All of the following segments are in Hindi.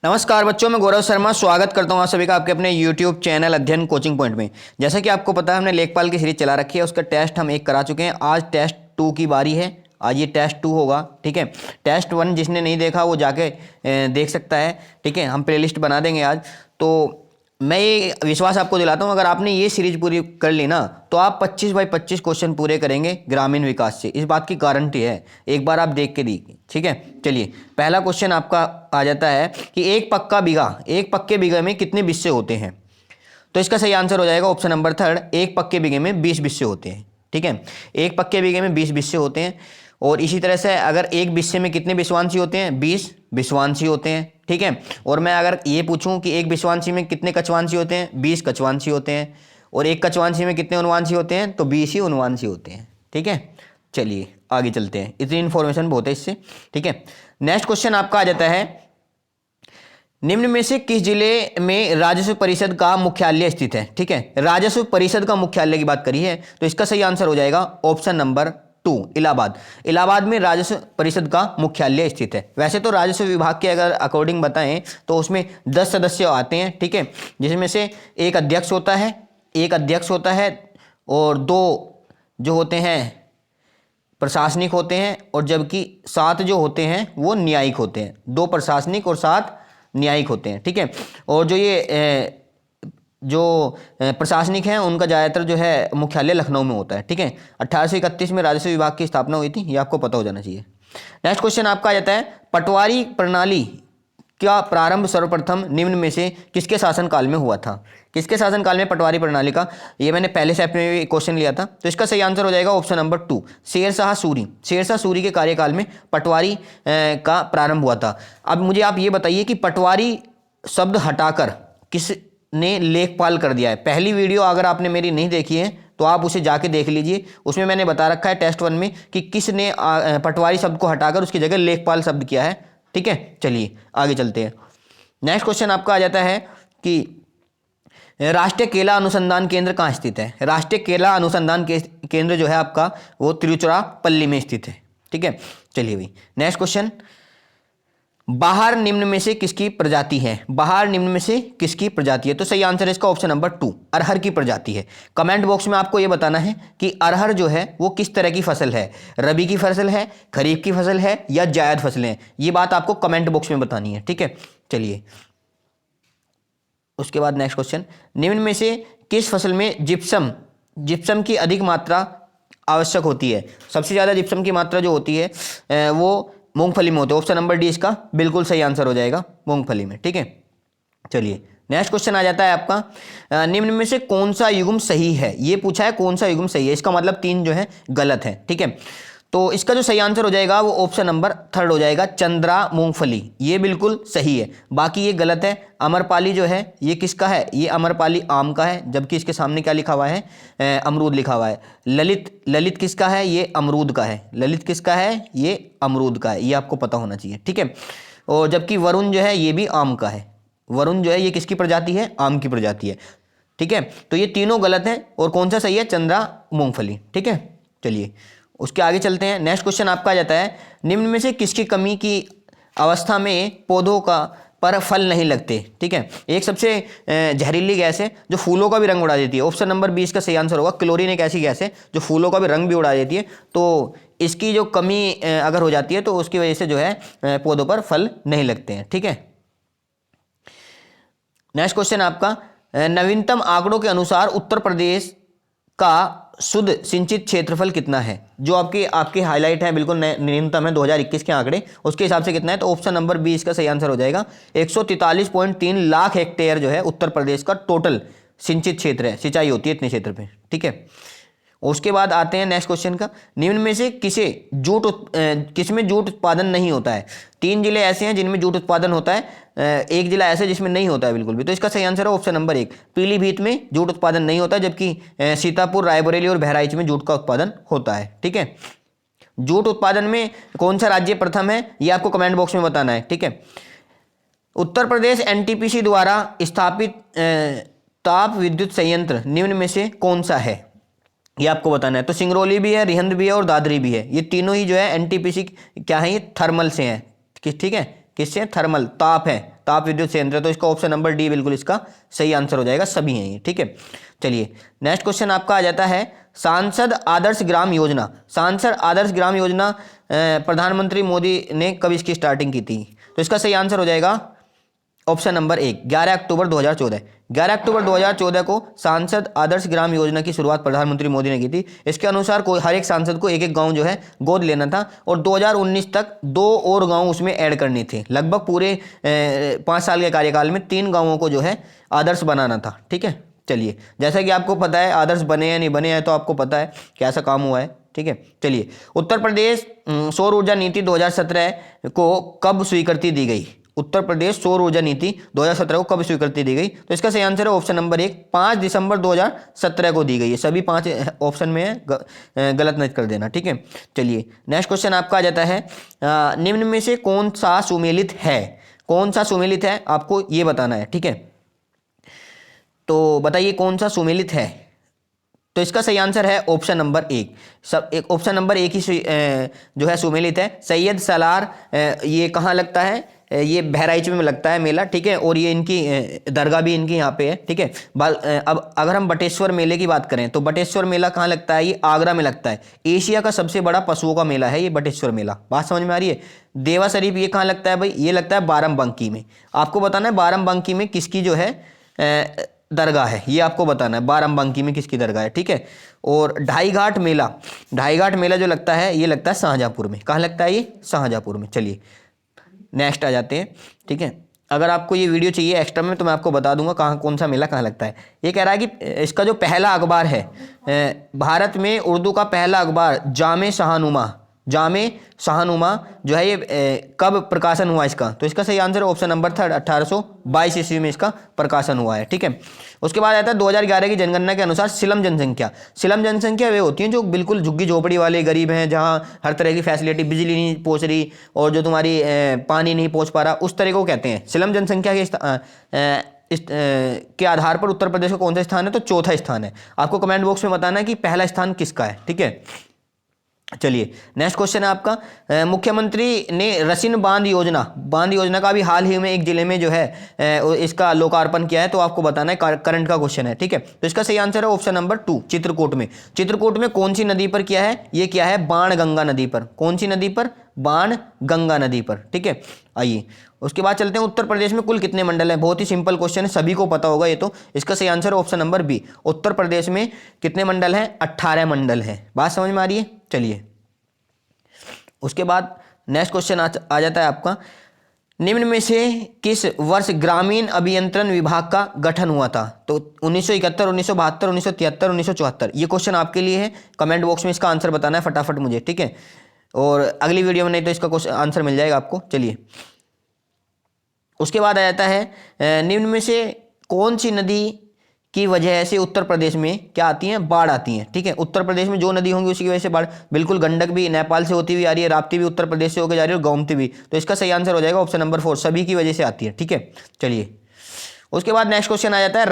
नमस्कार बच्चों, मैं गौरव शर्मा स्वागत करता हूं आप सभी का आपके अपने YouTube चैनल अध्ययन कोचिंग पॉइंट में। जैसा कि आपको पता है, हमने लेखपाल की सीरीज चला रखी है। उसका टेस्ट हम 1 करा चुके हैं। आज टेस्ट 2 की बारी है। आज ये टेस्ट 2 होगा, ठीक है। टेस्ट 1 जिसने नहीं देखा वो जाके देख सकता है, ठीक है। हम प्लेलिस्ट बना देंगे आज। तो मैं ये विश्वास आपको दिलाता हूँ, अगर आपने ये सीरीज पूरी कर ली ना तो आप 25 बाई 25 क्वेश्चन पूरे करेंगे ग्रामीण विकास से। इस बात की गारंटी है, एक बार आप देख के देखिए, ठीक है। चलिए, पहला क्वेश्चन आपका आ जाता है कि एक पक्के बीघा में कितने बिस्से होते हैं। तो इसका सही आंसर हो जाएगा ऑप्शन नंबर 3, एक पक्के बीघे में 20 बिस्से होते हैं, ठीक है। एक पक्के बीघे में 20 बिस्से होते हैं। और इसी तरह से अगर एक बिस्से में कितने विश्वांशी होते हैं, 20 विश्वांशी होते हैं, ठीक है। और मैं अगर ये पूछूं कि एक विश्वांशी में कितने कछवांशी होते हैं, 20 कछवांशी होते हैं। और एक कछवांशी में कितने अनुवांशी होते हैं, तो 20 ही अनुवांशी होते हैं, ठीक है। चलिए आगे चलते हैं, इतनी इन्फॉर्मेशन बहुत है इससे, ठीक है। नेक्स्ट क्वेश्चन आपका आ जाता है, निम्न में से किस जिले में राजस्व परिषद का मुख्यालय स्थित है, ठीक है। राजस्व परिषद का मुख्यालय की बात करी है, तो इसका सही आंसर हो जाएगा ऑप्शन नंबर 2, इलाहाबाद। इलाहाबाद में राजस्व परिषद का मुख्यालय स्थित है। वैसे तो राजस्व विभाग के अगर अकॉर्डिंग बताएं तो उसमें 10 सदस्य आते हैं, ठीक है। जिसमें से एक अध्यक्ष होता है और 2 जो होते हैं प्रशासनिक होते हैं, और जबकि 7 जो होते हैं वो न्यायिक होते हैं। 2 प्रशासनिक और 7 न्यायिक होते हैं, ठीक है। और जो प्रशासनिक हैं उनका ज़्यादातर जो है मुख्यालय लखनऊ में होता है, ठीक है। 1831 में राजस्व विभाग की स्थापना हुई थी, ये आपको पता हो जाना चाहिए। नेक्स्ट क्वेश्चन आपका आ जाता है, पटवारी प्रणाली का प्रारंभ सर्वप्रथम निम्न में से किसके शासनकाल में हुआ था। किसके शासनकाल में पटवारी प्रणाली का, ये मैंने पहले से में भी क्वेश्चन लिया था। तो इसका सही आंसर हो जाएगा ऑप्शन नंबर 2, शेरशाह सूरी के कार्यकाल में पटवारी का प्रारंभ हुआ था। अब मुझे आप ये बताइए कि पटवारी शब्द हटाकर किसने लेखपाल कर दिया है। पहली वीडियो अगर आपने मेरी नहीं देखी है तो आप उसे जाके देख लीजिए, उसमें मैंने बता रखा है टेस्ट 1 में कि किसने पटवारी शब्द को हटाकर उसकी जगह लेखपाल शब्द किया है, ठीक है। चलिए आगे चलते हैं। नेक्स्ट क्वेश्चन आपका आ जाता है कि राष्ट्रीय केला अनुसंधान केंद्र कहाँ स्थित है। राष्ट्रीय केला अनुसंधान केंद्र जो है आपका वो तिरुचिरापल्ली में स्थित है, ठीक है। चलिए भाई, नेक्स्ट क्वेश्चन, बाहर निम्न में से किसकी प्रजाति है। बाहर निम्न में से किसकी प्रजाति है, तो सही आंसर है इसका ऑप्शन नंबर 2, अरहर की प्रजाति है। कमेंट बॉक्स में आपको यह बताना है कि अरहर जो है वो किस तरह की फसल है, रबी की फसल है, खरीफ की फसल है या जायद फसलें हैं। ये बात आपको कमेंट बॉक्स में बतानी है, ठीक है। चलिए उसके बाद नेक्स्ट क्वेश्चन, निम्न में से किस फसल में जिप्सम की अधिक मात्रा आवश्यक होती है। सबसे ज़्यादा जिप्सम की मात्रा जो होती है वो मूंगफली में होती है। ऑप्शन नंबर डी इसका बिल्कुल सही आंसर हो जाएगा, मूंगफली में, ठीक है। चलिए नेक्स्ट क्वेश्चन आ जाता है आपका, निम्न में से कौन सा युग्म सही है। ये पूछा है कौन सा युग्म सही है, इसका मतलब 3 जो है गलत है, ठीक है। तो इसका जो सही आंसर हो जाएगा वो ऑप्शन नंबर 3 हो जाएगा, चंद्रा मूंगफली। ये बिल्कुल सही है, बाकी ये गलत है। अमरपाली जो है ये किसका है, ये अमरपाली आम का है, जबकि इसके सामने क्या लिखा हुआ है, अमरूद लिखा हुआ है। ललित किसका है, ये अमरूद का है। ललित किसका है, ये अमरूद का है, ये आपको पता होना चाहिए, ठीक है। और जबकि वरुण जो है ये भी आम का है। वरुण जो है ये किसकी प्रजाति है, आम की प्रजाति है, ठीक है। तो ये तीनों गलत हैं और कौन सा सही है, चंद्रा मूंगफली, ठीक है। चलिए उसके आगे चलते हैं। नेक्स्ट क्वेश्चन आपका आ जाता है, निम्न में से किसकी कमी की अवस्था में पौधों का पर फल नहीं लगते, ठीक है। एक सबसे जहरीली गैस है जो फूलों का भी रंग उड़ा देती है। ऑप्शन नंबर 20 का सही आंसर होगा, क्लोरीन एक ऐसी गैस है जो फूलों का भी रंग भी उड़ा देती है। तो इसकी जो कमी अगर हो जाती है तो उसकी वजह से जो है पौधों पर फल नहीं लगते हैं, ठीक है। नेक्स्ट क्वेश्चन आपका, नवीनतम आंकड़ों के अनुसार उत्तर प्रदेश का शुद्ध सिंचित क्षेत्रफल कितना है। जो आपके हाईलाइट है बिल्कुल न्यूनतम है 2021 के आंकड़े, उसके हिसाब से कितना है, तो ऑप्शन नंबर 20 का सही आंसर हो जाएगा। 143.3 लाख हेक्टेयर जो है उत्तर प्रदेश का टोटल सिंचित क्षेत्र है, सिंचाई होती है इतने क्षेत्र पे, ठीक है। उसके बाद आते हैं नेक्स्ट क्वेश्चन का, निम्न में से किसमें जूट उत्पादन नहीं होता है। 3 जिले ऐसे हैं जिनमें जूट उत्पादन होता है, एक जिला ऐसे जिसमें नहीं होता है बिल्कुल भी। तो इसका सही आंसर है ऑप्शन नंबर 1, पीलीभीत में जूट उत्पादन नहीं होता है, जबकि सीतापुर, रायबरेली और बहराइच में जूट का उत्पादन होता है, ठीक है। जूट उत्पादन में कौन सा राज्य प्रथम है ये आपको कमेंट बॉक्स में बताना है, ठीक है। उत्तर प्रदेश एनटीपीसी द्वारा स्थापित ताप विद्युत संयंत्र निम्न में से कौन सा है, ये आपको बताना है। तो सिंगरौली भी है, रिहंद भी है और दादरी भी है। ये तीनों ही जो है एनटीपीसी क्या है, ये थर्मल से हैं, ठीक है। किससे, थर्मल, ताप है, ताप विद्युत संयंत्र, तो इसका ऑप्शन नंबर डी बिल्कुल इसका सही आंसर हो जाएगा, सभी हैं ये, ठीक है। चलिए नेक्स्ट क्वेश्चन आपका आ जाता है सांसद आदर्श ग्राम योजना। सांसद आदर्श ग्राम योजना प्रधानमंत्री मोदी ने कब इसकी स्टार्टिंग की थी? तो इसका सही आंसर हो जाएगा ऑप्शन नंबर एक 11 अक्टूबर 2014। 11 अक्टूबर 2014 को सांसद आदर्श ग्राम योजना की शुरुआत प्रधानमंत्री मोदी ने की थी। इसके अनुसार कोई हर एक सांसद को एक एक गांव जो है गोद लेना था और 2019 तक 2 और गांव उसमें ऐड करने थे। लगभग पूरे 5 साल के कार्यकाल में 3 गांवों को जो है आदर्श बनाना था, ठीक है। चलिए जैसा कि आपको पता है आदर्श बने या नहीं बने हैं, तो आपको पता है कैसा काम हुआ है, ठीक है। चलिए उत्तर प्रदेश सौर ऊर्जा नीति 2017 को कब स्वीकृति दी गई? उत्तर प्रदेश सौर ऊर्जा नीति 2017 को कब स्वीकृति दी गई? तो इसका सही आंसर है ऑप्शन नंबर एक 5 दिसंबर 2017 को दी गई है। सभी 5 ऑप्शन में है, गलत नहीं कर देना, ठीक है। चलिए नेक्स्ट क्वेश्चन आपका आ जाता है निम्न में से कौन सा सुमेलित है? कौन सा सुमेलित है आपको ये बताना है, ठीक है। तो बताइए कौन सा सुमेलित है? तो इसका सही आंसर है ऑप्शन नंबर एक। सब एक ऑप्शन नंबर एक ही जो है सुमेलित है। सैयद सालार ये कहाँ लगता है? ये बहराइच में लगता है मेला, ठीक है। और ये इनकी दरगाह भी इनकी यहाँ पे है, ठीक है। अब अगर हम बटेश्वर मेले की बात करें तो बटेश्वर मेला कहाँ लगता है? ये आगरा में लगता है। एशिया का सबसे बड़ा पशुओं का मेला है ये बटेश्वर मेला। बात समझ में आ रही है? देवा शरीफ ये कहाँ लगता है भाई? ये लगता है बाराबंकी में। आपको बताना है बाराबंकी में किसकी जो है दरगाह है, ये आपको बताना है बाराबंकी में किसकी दरगाह है, ठीक है। और ढाई घाट मेला जो लगता है ये लगता है शाहजहाँपुर में। कहाँ लगता है ये? शाहजहाँपुर में। चलिए नेक्स्ट आ जाते हैं, ठीक है। अगर आपको ये वीडियो चाहिए एक्स्ट्रा में तो मैं आपको बता दूंगा कहाँ कौन सा मेला कहाँ लगता है। ये कह रहा है कि इसका जो पहला अखबार है भारत में उर्दू का पहला अखबार जामे शाहनुमा जो है ये कब प्रकाशन हुआ इसका? तो इसका सही आंसर ऑप्शन नंबर थर्ड 1822 ईस्वी में इसका प्रकाशन हुआ है, ठीक है। उसके बाद आता है 2011 की जनगणना के अनुसार स्लम जनसंख्या वे होती हैं जो बिल्कुल झुग्गी झोपड़ी वाले गरीब हैं, जहाँ हर तरह की फैसिलिटी, बिजली नहीं पहुँच रही और जो तुम्हारी पानी नहीं पहुँच पा रहा, उस तरह को कहते हैं स्लम जनसंख्या के आधार पर उत्तर प्रदेश का कौन सा स्थान है? तो चौथा स्थान है। आपको कमेंट बॉक्स में बताना है कि पहला स्थान किसका है, ठीक है। चलिए नेक्स्ट क्वेश्चन है आपका मुख्यमंत्री ने रसिन बांध योजना का भी हाल ही में एक जिले में जो है इसका लोकार्पण किया है। तो आपको बताना है, करंट का क्वेश्चन है, ठीक है। तो इसका सही आंसर है ऑप्शन नंबर 2 चित्रकूट में कौन सी नदी पर किया है? ये किया है बाणगंगा नदी पर। कौन सी नदी पर? बाणगंगा नदी पर, ठीक है। आइए उसके बाद चलते हैं उत्तर प्रदेश में कुल कितने मंडल हैं? बहुत ही सिंपल क्वेश्चन है, सभी को पता होगा ये तो। इसका सही आंसर है option number B. Uttar Pradesh में कितने मंडल हैं? 18 मंडल हैं। बात समझ में आ रही है? चलिए उसके बाद नेक्स्ट क्वेश्चन आ जाता है आपका निम्न में से किस वर्ष ग्रामीण अभियंत्रण विभाग का गठन हुआ था? तो 1971, 1972, 1973, 1974। ये क्वेश्चन आपके लिए है। कमेंट बॉक्स में इसका आंसर बताना है फटाफट मुझे, ठीक है। और अगली वीडियो में नहीं तो इसका क्वेश्चन आंसर मिल जाएगा आपको। चलिए उसके बाद आ जाता है निम्न में से कौन सी नदी की वजह से उत्तर प्रदेश में क्या आती हैं? बाढ़ आती हैं, ठीक है। उत्तर प्रदेश में जो नदी होंगी उसी की वजह से बाढ़। बिल्कुल गंडक भी नेपाल से होती हुई आ रही है, राप्ती भी उत्तर प्रदेश से होकर जा रही है और गोमती भी। तो इसका सही आंसर हो जाएगा ऑप्शन नंबर 4, सभी की वजह से आती है, ठीक है। चलिए उसके बाद नेक्स्ट क्वेश्चन आ जाता है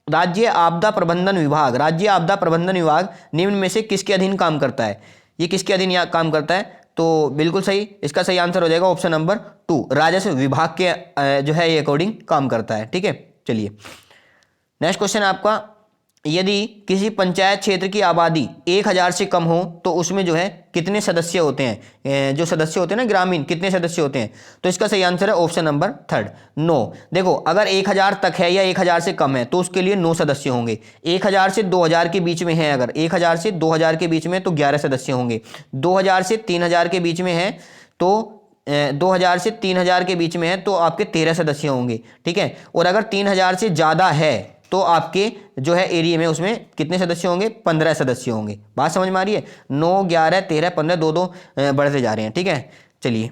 राज्य आपदा प्रबंधन विभाग निम्न में से किसके अधीन काम करता है? ये किसके अधीन काम करता है? तो बिल्कुल सही, इसका सही आंसर हो जाएगा ऑप्शन नंबर 2, राजस्व विभाग के जो है ये अकॉर्डिंग काम करता है, ठीक है। चलिए नेक्स्ट क्वेश्चन आपका यदि किसी पंचायत क्षेत्र की आबादी 1000 से कम हो तो उसमें जो है कितने सदस्य होते हैं? जो सदस्य होते हैं ना ग्रामीण, कितने सदस्य होते हैं? तो इसका सही आंसर है ऑप्शन नंबर 3 9। देखो अगर 1000 तक है या 1000 से कम है तो उसके लिए 9 सदस्य होंगे। 1000 से 2000 के बीच में है, अगर 1000 से 2000 के बीच में तो 11 सदस्य होंगे। 2000 से 3000 के बीच में है तो 2000 से 3000 के बीच में है तो आपके 13 सदस्य होंगे, ठीक है। और अगर 3000 से ज़्यादा है तो आपके जो है एरिया में उसमें कितने सदस्य होंगे? 15 सदस्य होंगे। बात समझ में आ रही है? 9, 11, 13, 15 2 बढ़ते जा रहे हैं, ठीक है। चलिए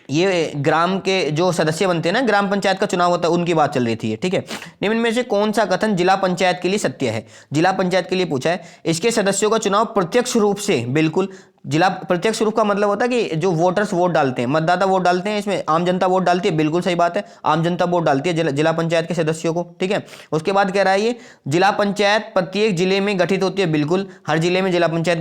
ये ग्राम के जो सदस्य बनते हैं ना, ग्राम पंचायत का चुनाव होता है, उनकी बात चल रही थी, ठीक है। निम्न में से कौन सा कथन जिला पंचायत के लिए सत्य है? जिला पंचायत के लिए पूछा है। इसके सदस्यों का चुनाव प्रत्यक्ष रूप से, बिल्कुल प्रत्यक्ष रूप का मतलब होता है कि जो वोटर्स वोट डालते हैं, मतदाता वोट डालते हैं, इसमें आम जनता वोट डालती है। बिल्कुल सही बात है, आम जनता वोट डालती है जिला पंचायत के सदस्यों को, ठीक है। उसके बाद कह रहा है ये जिला पंचायत प्रत्येक जिले में गठित होती है। बिल्कुल हर जिले में जिला पंचायत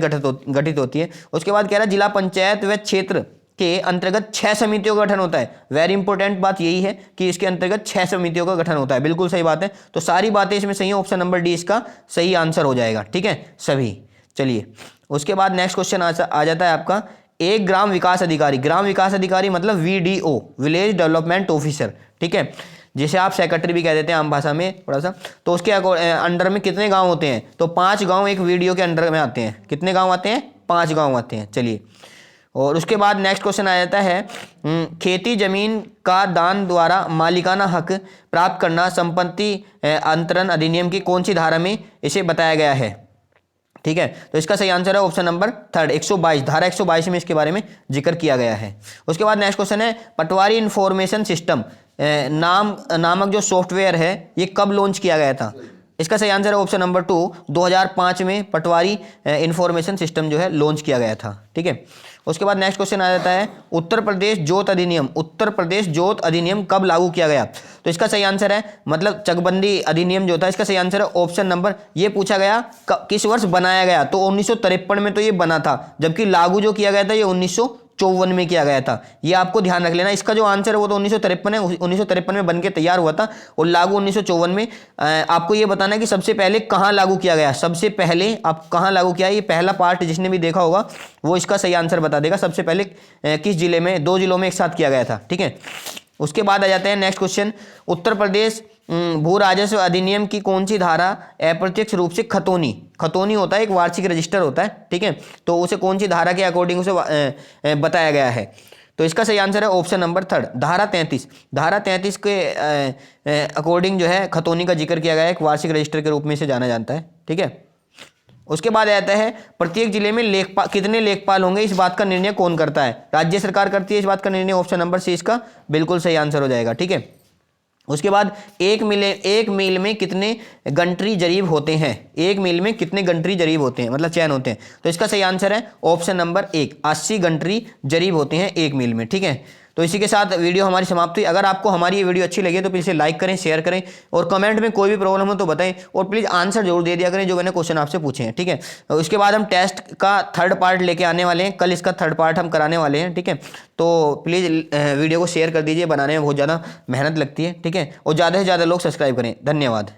गठित होती है। उसके बाद कह रहा है जिला पंचायत व क्षेत्र के अंतर्गत 6 समितियों का गठन होता है। वेरी इंपॉर्टेंट बात यही है कि इसके अंतर्गत 6 समितियों का गठन होता है। बिल्कुल सही बात है, तो सारी बातें इसमें सही है, ऑप्शन नंबर डी इसका सही आंसर हो जाएगा। ठीक है सभी। चलिए उसके बाद नेक्स्ट क्वेश्चन आ जाता है आपका, एक ग्राम विकास अधिकारी। ग्राम विकास अधिकारी मतलब वीडीओ, विलेज डेवलपमेंट ऑफिसर। ठीक है, जिसे आप सेक्रेटरी भी कह देते हैं आम भाषा में थोड़ा सा। तो उसके अंडर में कितने गांव होते हैं? तो 5 गांव एक वीडीओ के अंडर में आते हैं। कितने गांव आते हैं? 5 गांव आते हैं। चलिए, और उसके बाद नेक्स्ट क्वेश्चन आ जाता है, खेती जमीन का दान द्वारा मालिकाना हक प्राप्त करना संपत्ति अंतरण अधिनियम की कौन सी धारा में इसे बताया गया है? ठीक है, तो इसका सही आंसर है ऑप्शन नंबर थर्ड, 122, धारा 122 में इसके बारे में जिक्र किया गया है। उसके बाद नेक्स्ट क्वेश्चन है, पटवारी इंफॉर्मेशन सिस्टम नामक जो सॉफ्टवेयर है ये कब लॉन्च किया गया था? इसका सही आंसर है ऑप्शन नंबर 2, 2005 में पटवारी इंफॉर्मेशन सिस्टम जो है लॉन्च किया गया था। ठीक है, उसके बाद नेक्स्ट क्वेश्चन आ जाता है, उत्तर प्रदेश जोत अधिनियम, उत्तर प्रदेश जोत अधिनियम कब लागू किया गया? तो इसका सही आंसर है, मतलब चकबंदी अधिनियम जो था, इसका सही आंसर है ऑप्शन नंबर, ये पूछा गया किस वर्ष बनाया गया, तो 1953 में तो ये बना था, जबकि लागू जो किया गया था ये 1954 में किया गया था। ये आपको ध्यान रख लेना, इसका जो आंसर है वो तो 1953 है, 1953 में बनके तैयार हुआ था और लागू 1954 में। आपको ये बताना है कि सबसे पहले कहाँ लागू किया गया, सबसे पहले आप कहाँ लागू किया, ये पहला पार्ट जिसने भी देखा होगा वो इसका सही आंसर बता देगा। सबसे पहले किस जिले में, 2 जिलों में एक साथ किया गया था। ठीक है, उसके बाद आ जाते हैं नेक्स्ट क्वेश्चन, उत्तर प्रदेश भू राजस्व अधिनियम की कौन सी धारा अप्रत्यक्ष रूप से खतौनी होता है, एक वार्षिक रजिस्टर होता है। ठीक है, तो उसे कौन सी धारा के अकॉर्डिंग उसे बताया गया है? तो इसका सही आंसर है ऑप्शन नंबर थर्ड, धारा 33। धारा 33 के अकॉर्डिंग जो है खतौनी का जिक्र किया गया है, एक वार्षिक रजिस्टर के रूप में इसे जाना जाता है। ठीक है, उसके बाद आता है, प्रत्येक जिले में लेखपाल, कितने लेखपाल होंगे इस बात का निर्णय कौन करता है? राज्य सरकार करती है इस बात का निर्णय, ऑप्शन नंबर सी इसका बिल्कुल सही आंसर हो जाएगा। ठीक है, उसके बाद एक मील में कितने गंटरी जरीब होते हैं? एक मील में कितने गंटरी जरीब होते हैं, मतलब चैन होते हैं? तो इसका सही आंसर है ऑप्शन नंबर 1, 80 गंटरी जरीब होते हैं एक मील में। ठीक है, तो इसी के साथ वीडियो हमारी समाप्त हुई। अगर आपको हमारी ये वीडियो अच्छी लगी तो प्लीज़ इसे लाइक करें, शेयर करें और कमेंट में कोई भी प्रॉब्लम हो तो बताएं, और प्लीज़ आंसर जरूर दे दिया करें जो मैंने क्वेश्चन आपसे पूछे हैं। ठीक है, उसके बाद हम टेस्ट का थर्ड पार्ट लेके आने वाले हैं, कल इसका थर्ड पार्ट हम कराने वाले हैं। ठीक है, तो प्लीज़ वीडियो को शेयर कर दीजिए, बनाने में बहुत ज़्यादा मेहनत लगती है। ठीक है, और ज़्यादा से ज़्यादा लोग सब्सक्राइब करें। धन्यवाद।